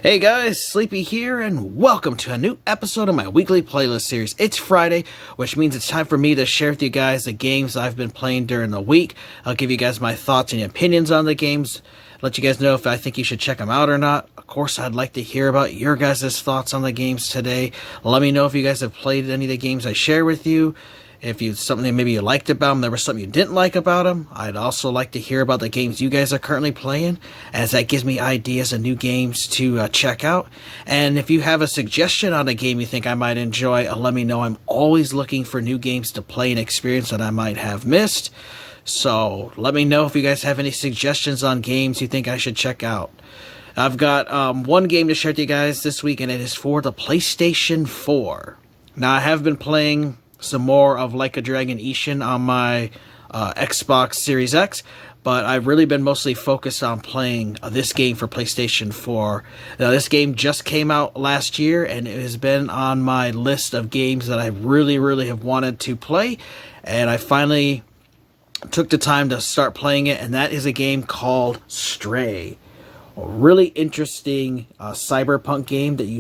Hey guys, Sleepy here, and welcome to a new episode of my weekly playlist series. It's Friday, which means it's time for me to share with you guys the games I've been playing during the week. I'll give you guys my thoughts and opinions on the games, let you guys know if I think you should check them out or not. Of course, I'd like to hear about your guys' thoughts on the games today. Let me know if you guys have played any of the games I share with you. If you something maybe you liked about them, there was something you didn't like about them. I'd also like to hear about the games you guys are currently playing, as that gives me ideas of new games to check out. And if you have a suggestion on a game you think I might enjoy, let me know. I'm always looking for new games to play and experience that I might have missed. So let me know if you guys have any suggestions on games you think I should check out. I've got one game to share with you guys this week, and it is for the PlayStation 4. Now, I have been playing some more of Like a Dragon Ishin on my Xbox Series X, but I've really been mostly focused on playing this game for PlayStation 4. Now, this game just came out last year, and it has been on my list of games that I really have wanted to play, and I finally took the time to start playing it, and that is a game called Stray. A really interesting cyberpunk game that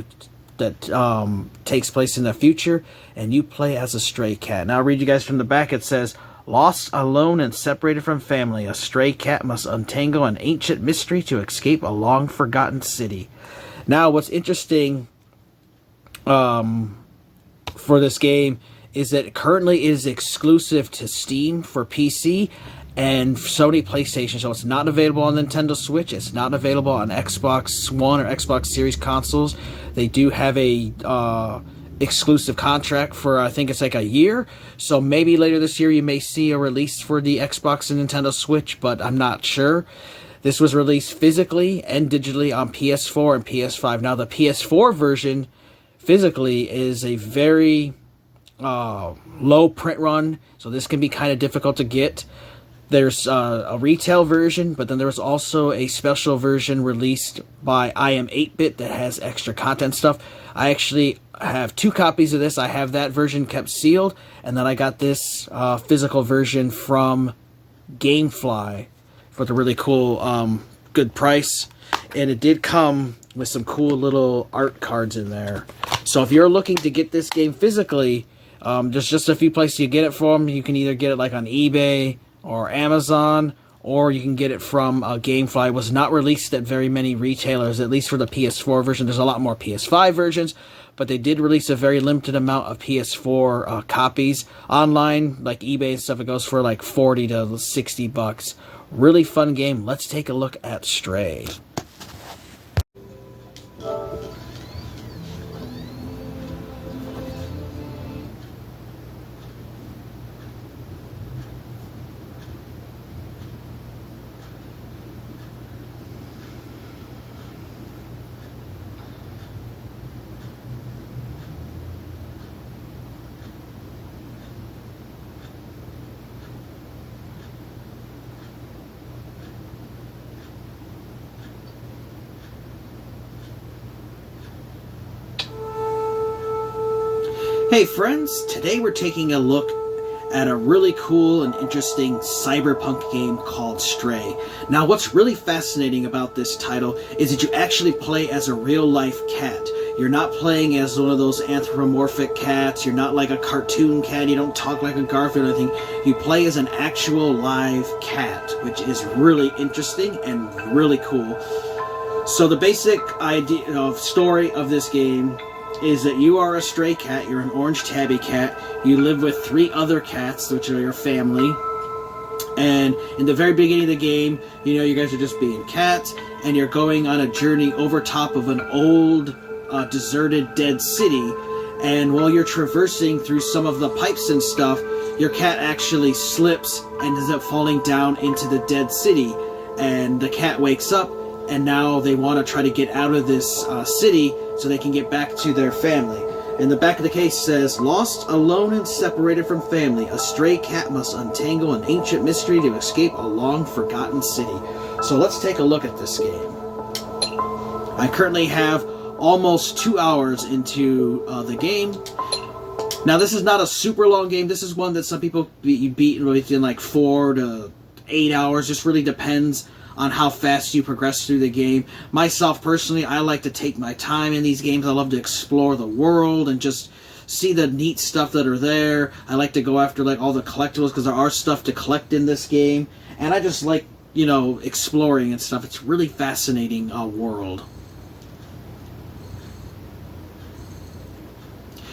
takes place in the future, and you play as a stray cat. Now I'll read you guys from the back. It says, "Lost, alone, and separated from family, a stray cat must untangle an ancient mystery to escape a long-forgotten city." Now, what's interesting for this game is that it currently is exclusive to Steam for PC and Sony PlayStation, so it's not available on Nintendo Switch. It's not available on Xbox One or Xbox Series consoles. They do have a exclusive contract for, I think it's like a year, so maybe later this year you may see a release for the Xbox and Nintendo Switch, but I'm not sure. This was released physically and digitally on PS4 and PS5. Now, the PS4 version physically is a very low print run, so this can be kind of difficult to get. There's a retail version, but then there was also a special version released by I Am 8-Bit that has extra content stuff. I actually have two copies of this. I have that version kept sealed, and then I got this physical version from Gamefly for the really cool, good price. And it did come with some cool little art cards in there. So if you're looking to get this game physically, there's just a few places you get it from. You can either get it like on eBay or Amazon, or you can get it from Gamefly. It was not released at very many retailers, at least for the PS4 version. There's a lot more PS5 versions, but they did release a very limited amount of PS4 copies. Online, like eBay and stuff, it goes for like $40 to $60. Really fun game. Let's take a look at Stray. Hey friends, today we're taking a look at a really cool and interesting cyberpunk game called Stray. Now, what's really fascinating about this title is that you actually play as a real-life cat. You're not playing as one of those anthropomorphic cats. You're not like a cartoon cat. You don't talk like a Garfield or anything. You play as an actual live cat, which is really interesting and really cool. So the basic idea of story of this game is that you are a stray cat. You're an orange tabby cat. You live with 3 other cats, which are your family. And in the very beginning of the game, you know, you guys are just being cats, and you're going on a journey over top of an old, deserted, dead city. And while you're traversing through some of the pipes and stuff, your cat actually slips and ends up falling down into the dead city. And the cat wakes up, and now they want to try to get out of this city so they can get back to their family. And the back of the case says, "Lost, alone, and separated from family, a stray cat must untangle an ancient mystery to escape a long-forgotten city." So let's take a look at this game. I currently have almost 2 hours into the game. Now, this is not a super long game. This is one that some people beat within like 4 to 8 hours. Just really depends on how fast you progress through the game. Myself, personally, I like to take my time in these games. I love to explore the world and just see the neat stuff that are there. I like to go after like all the collectibles because there are stuff to collect in this game. And I just like, you know, exploring and stuff. It's really fascinating world.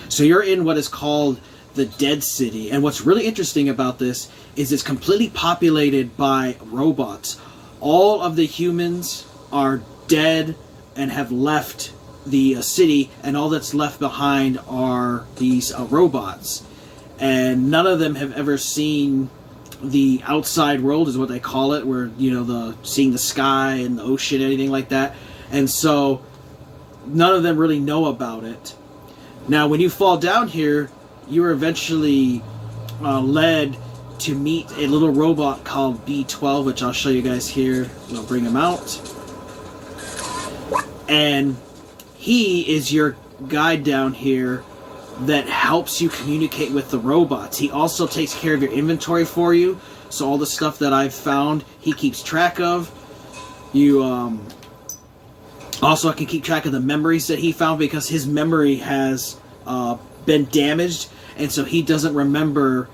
So you're in what is called the Dead City, and what's really interesting about this is it's completely populated by robots. All of the humans are dead and have left the city, and all that's left behind are these robots. And none of them have ever seen the outside world, is what they call it, where, you know, seeing the sky and the ocean, anything like that. And so none of them really know about it. Now, when you fall down here, you are eventually led to meet a little robot called B12, which I'll show you guys here. We'll bring him out. And he is your guide down here that helps you communicate with the robots. He also takes care of your inventory for you. So all the stuff that I've found, he keeps track of. You also can keep track of the memories that he found, because his memory has been damaged, and so he doesn't remember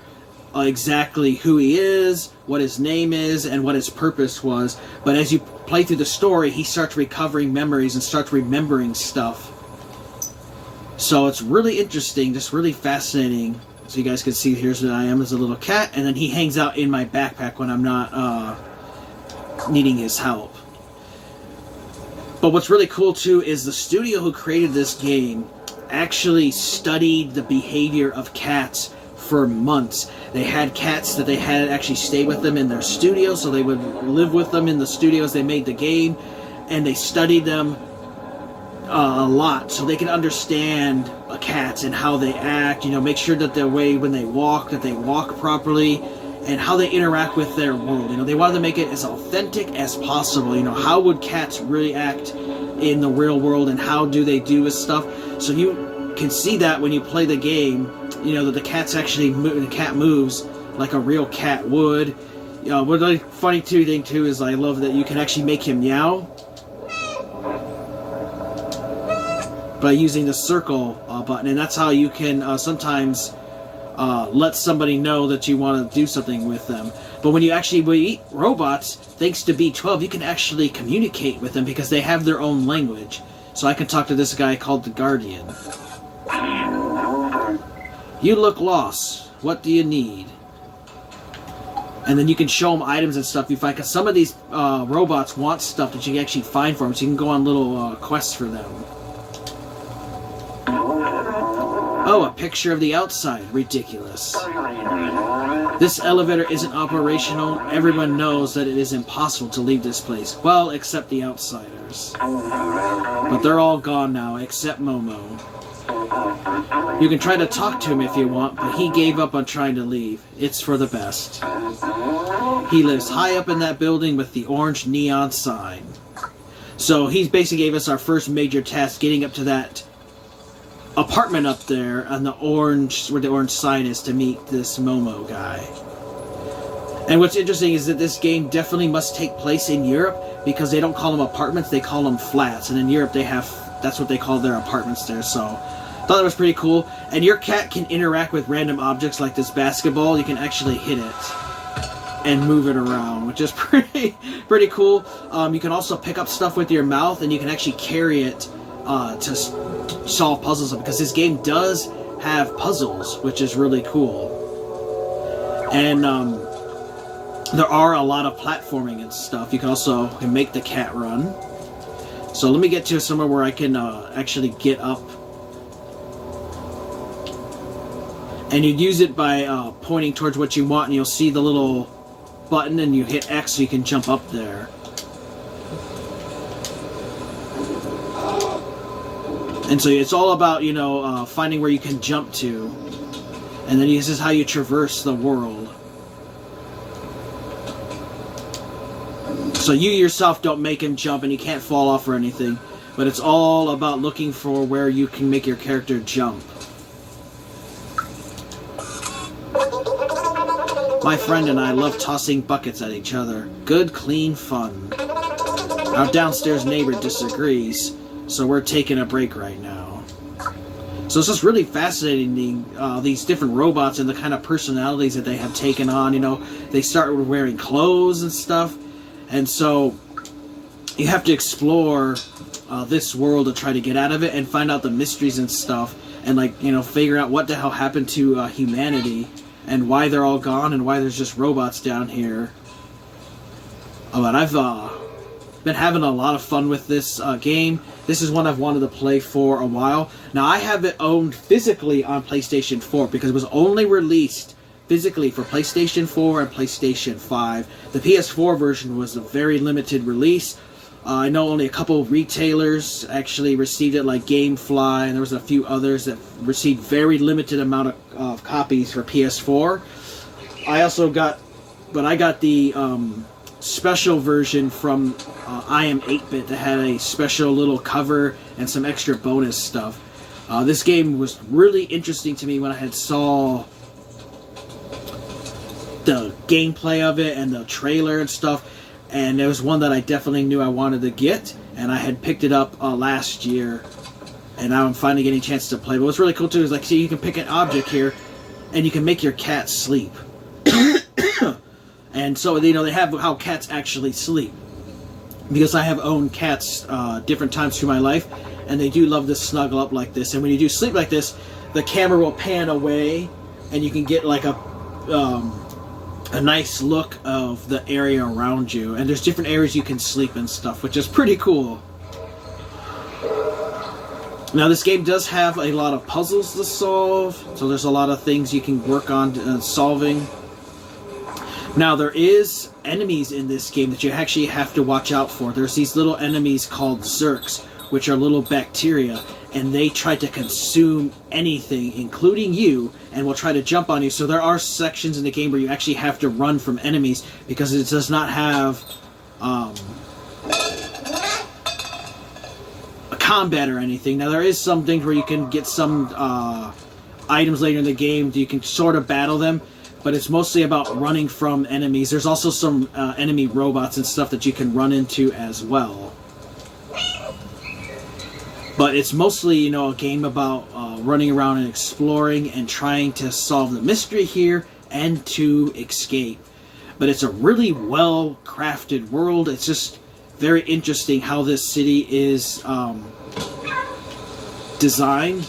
exactly who he is, what his name is, and what his purpose was. But as you play through the story, he starts recovering memories and starts remembering stuff. So it's really interesting, just really fascinating. So you guys can see, here's what I am as a little cat, and then he hangs out in my backpack when I'm not needing his help. But what's really cool too is the studio who created this game actually studied the behavior of cats for months. They had cats that they had actually stay with them in their studio, so they would live with them in the studio as they made the game, and they studied them a lot so they can understand cats and how they act, you know, make sure that the way when they walk, that they walk properly, and how they interact with their world. You know, they wanted to make it as authentic as possible. You know, how would cats really act in the real world, and how do they do with stuff? So you can see that when you play the game, you know, that the cat's actually the cat moves like a real cat would. What the funny thing too is I love that you can actually make him meow by using the circle button, and that's how you can sometimes let somebody know that you want to do something with them. But when you actually eat robots, thanks to B12, you can actually communicate with them because they have their own language. So I can talk to this guy called the Guardian. You look lost. What do you need? And then you can show them items and stuff you find, because some of these robots want stuff that you can actually find for them, so you can go on little quests for them. Oh, a picture of the outside. Ridiculous. This elevator isn't operational. Everyone knows that it is impossible to leave this place. Well, except the outsiders. But they're all gone now, except Momo. You can try to talk to him if you want, but he gave up on trying to leave. It's for the best. He lives high up in that building with the orange neon sign. So he basically gave us our first major task, getting up to that apartment up there on the orange, where the orange sign is, to meet this Momo guy. And what's interesting is that this game definitely must take place in Europe, because they don't call them apartments, they call them flats. And in Europe they have, that's what they call their apartments there. So I thought that was pretty cool. And your cat can interact with random objects like this basketball. You can actually hit it and move it around, which is pretty cool. You can also pick up stuff with your mouth, and you can actually carry it to solve puzzles, because this game does have puzzles, which is really cool. And there are a lot of platforming and stuff. You can also make the cat run. So let me get to somewhere where I can actually get up. And you'd use it by pointing towards what you want, and you'll see the little button, and you hit X so you can jump up there. And so it's all about, you know, finding where you can jump to. And then this is how you traverse the world. So you yourself don't make him jump, and you can't fall off or anything. But it's all about looking for where you can make your character jump. My friend and I love tossing buckets at each other. Good, clean fun. Our downstairs neighbor disagrees, so we're taking a break right now. So it's just really fascinating, these different robots and the kind of personalities that they have taken on. You know, they start wearing clothes and stuff, and so you have to explore this world to try to get out of it and find out the mysteries and stuff, and like, you know, figure out what the hell happened to humanity and why they're all gone and why there's just robots down here. But I've been having a lot of fun with this game. This is one I've wanted to play for a while. Now, I have it owned physically on PlayStation 4 because it was only released physically for PlayStation 4 and PlayStation 5. The PS4 version was a very limited release. I know only a couple of retailers actually received it, like GameFly, and there was a few others that received very limited amount of copies for PS4. I also got, but I got the special version from I Am 8-Bit that had a special little cover and some extra bonus stuff. This game was really interesting to me when I had saw the gameplay of it and the trailer and stuff. And it was one that I definitely knew I wanted to get, and I had picked it up last year, and now I'm finally getting a chance to play. But what's really cool too is, like, see, you can pick an object here, and you can make your cat sleep. And so, you know, they have how cats actually sleep, because I have owned cats different times through my life, and they do love to snuggle up like this. And when you do sleep like this, the camera will pan away, and you can get like a nice look of the area around you, and there's different areas you can sleep and stuff, which is pretty cool. Now, this game does have a lot of puzzles to solve, so there's a lot of things you can work on solving. Now, there is enemies in this game that you actually have to watch out for. There's these little enemies called Zerks, which are little bacteria, and they try to consume anything, including you, and will try to jump on you. So there are sections in the game where you actually have to run from enemies because it does not have a combat or anything. Now, there is some things where you can get some items later in the game that you can sort of battle them, but it's mostly about running from enemies. There's also some enemy robots and stuff that you can run into as well. But it's mostly, you know, a game about running around and exploring and trying to solve the mystery here and to escape. But it's a really well-crafted world. It's just very interesting how this city is designed.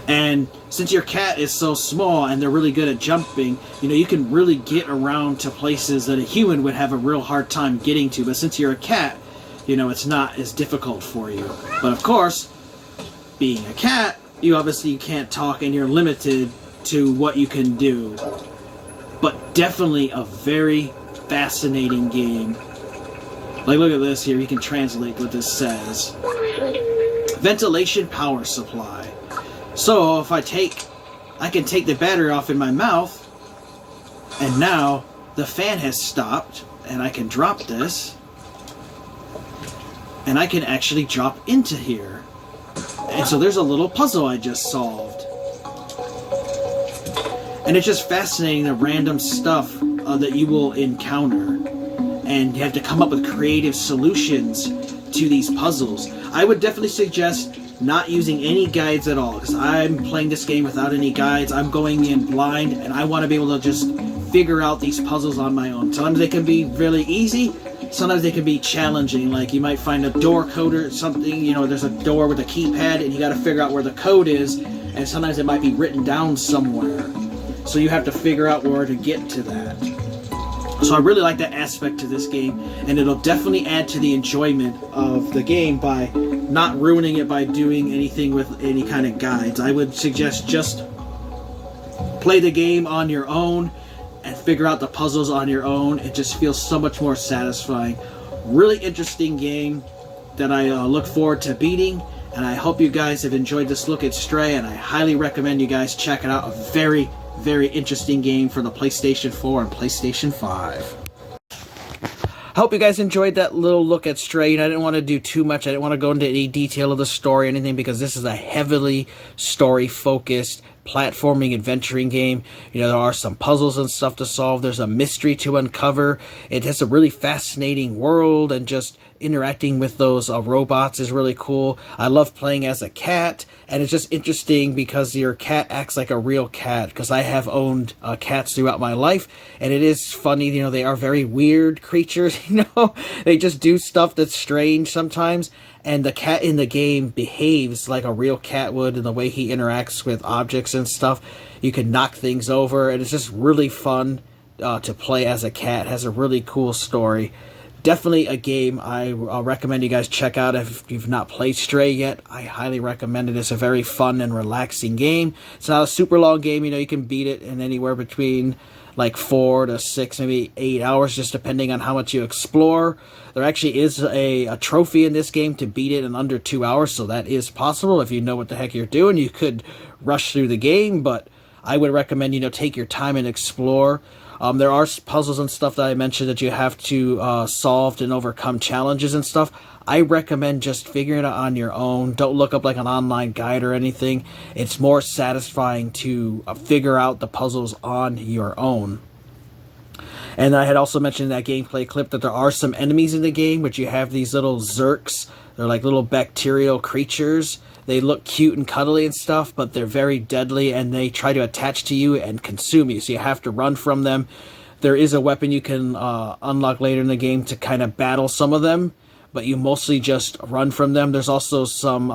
And since your cat is so small and they're really good at jumping, you know, you can really get around to places that a human would have a real hard time getting to. But since you're a cat, you know, it's not as difficult for you. But of course, being a cat, you obviously can't talk and you're limited to what you can do. But definitely a very fascinating game. Like, look at this here. You can translate what this says. Ventilation power supply. So if I can take the battery off in my mouth, and now the fan has stopped, and I can drop this, and I can actually drop into here. And so there's a little puzzle I just solved. And it's just fascinating, the random stuff that you will encounter. And you have to come up with creative solutions to these puzzles. I would definitely suggest not using any guides at all, because I'm playing this game without any guides. I'm going in blind, and I want to be able to just figure out these puzzles on my own. Sometimes they can be really easy, sometimes they can be challenging. Like, you might find a door code or something, you know, there's a door with a keypad, and you got to figure out where the code is, and sometimes it might be written down somewhere. So you have to figure out where to get to that. So I really like that aspect to this game, and it'll definitely add to the enjoyment of the game by not ruining it by doing anything with any kind of guides. I would suggest just play the game on your own and figure out the puzzles on your own. It just feels so much more satisfying. Really interesting game that I look forward to beating, and I hope you guys have enjoyed this look at Stray, and I highly recommend you guys check it out. A very, very interesting game for the PlayStation 4 and PlayStation 5. I hope you guys enjoyed that little look at Stray. I didn't want to do too much. I didn't want to go into any detail of the story or anything, because this is a heavily story-focused platforming adventuring game. You know, there are some puzzles and stuff to solve. There's a mystery to uncover. It has a really fascinating world, and just interacting with those robots is really cool. I love playing as a cat, and it's just interesting because your cat acts like a real cat, because I have owned cats throughout my life, and it is funny, you know, they are very weird creatures, you know, they just do stuff that's strange sometimes, and the cat in the game behaves like a real cat would in the way he interacts with objects and stuff. You can knock things over, and it's just really fun to play as a cat. It has a really cool story. Definitely a game I'll recommend you guys check out if you've not played Stray yet. I highly recommend it. It's a very fun and relaxing game. It's not a super long game. You know, you can beat it in anywhere between like 4 to 6, maybe 8 hours, just depending on how much you explore. There actually is a trophy in this game to beat it in under 2 hours, so that is possible. If you know what the heck you're doing, you could rush through the game, but I would recommend, you know, take your time and explore. There are puzzles and stuff that I mentioned that you have to solve and overcome challenges and stuff. I recommend just figuring it out on your own. Don't look up like an online guide or anything. It's more satisfying to figure out the puzzles on your own. And I had also mentioned in that gameplay clip that there are some enemies in the game, which you have these little zerks. They're like little bacterial creatures. They look cute and cuddly and stuff, but they're very deadly, and they try to attach to you and consume you, so you have to run from them. There is a weapon you can unlock later in the game to kind of battle some of them, but you mostly just run from them. There's also some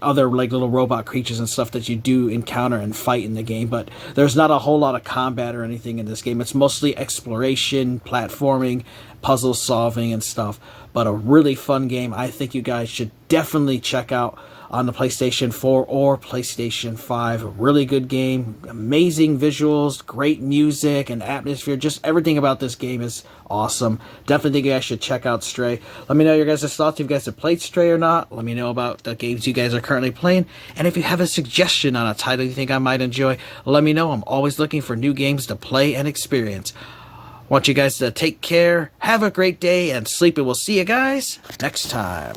other like little robot creatures and stuff that you do encounter and fight in the game, but there's not a whole lot of combat or anything in this game. It's mostly exploration, platforming, puzzle solving and stuff, but a really fun game I think you guys should definitely check out on the PlayStation 4 or PlayStation 5. A really good game, amazing visuals, great music and atmosphere. Just everything about this game is awesome. Definitely think you guys should check out Stray. Let me know your guys' thoughts if you guys have played Stray or not. Let me know about the games you guys are currently playing. And if you have a suggestion on a title you think I might enjoy, let me know. I'm always looking for new games to play and experience. I want you guys to take care, have a great day, and sleep, and we'll see you guys next time.